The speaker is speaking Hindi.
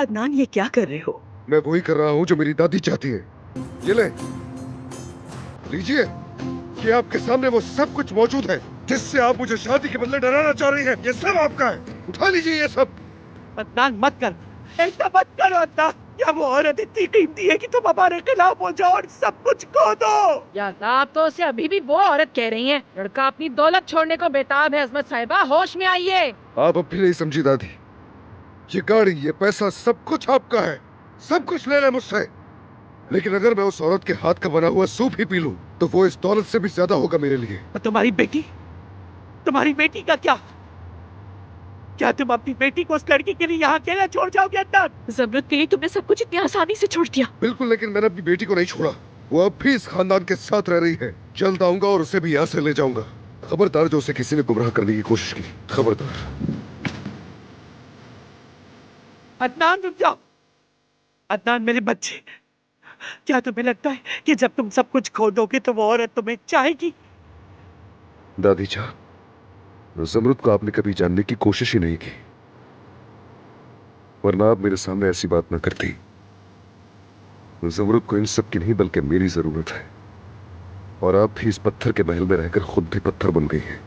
अदनान, ये क्या कर रहे हो? मैं वही कर रहा हूँ जो मेरी दादी चाहती है। ये ले, लीजिए। ये आपके सामने वो सब कुछ मौजूद है जिससे आप मुझे शादी के बदले डराना चाह रही हैं। ये सब आपका है, उठा लीजिए ये सब। अदनान मत कर, ऐसा मत करो अदनान। क्या वो औरत इतनी कीमती है कि तुम हमारे खिलाफ हो जाओ और सब कुछ खो दो? यार आप तो उसे अभी भी वो औरत कह रही हैं। लड़का अपनी दौलत छोड़ने को बेताब है। अजमत साहिबा, होश में आइए। आप अब भी नहीं समझी दादी। ये गाड़ी, ये पैसा, सब कुछ आपका है। सब कुछ ले ले मुझसे। लेकिन अगर मैं उस औरत के हाथ का बना हुआ सूप ही पी लूं, तो वो इस दौलत से भी ज्यादा होगा मेरे लिए। और तुम्हारी बेटी का क्या? क्या तुम अपनी बेटी को उस लड़की के लिए यहाँ अकेला छोड़ जाओगे अदनान? जरूरत के लिए तुमने सब कुछ इतनी आसानी से छोड़ दिया। बिल्कुल, लेकिन मैंने अपनी बेटी को नहीं छोड़ा। वो अब भी इस खानदान के साथ रह रही है। जल्द आऊंगा और उसे भी यहाँ से ले जाऊंगा। खबरदार जो उसे किसी ने गुमराह करने की कोशिश की, खबरदार। अदनान रुक जाओ। अदनान मेरे बच्चे, क्या तुम्हें लगता है कि जब तुम सब कुछ खो दोगे तो वो औरत तुम्हें चाहेगी? दादी जान, ज़मरुद को आपने कभी जानने की कोशिश ही नहीं की, वरना आप मेरे सामने ऐसी बात न करती। ज़मरुद को इन सब की नहीं बल्कि मेरी जरूरत है। और आप भी इस पत्थर के महल में रहकर खुद भी पत्थर बन गई हैं।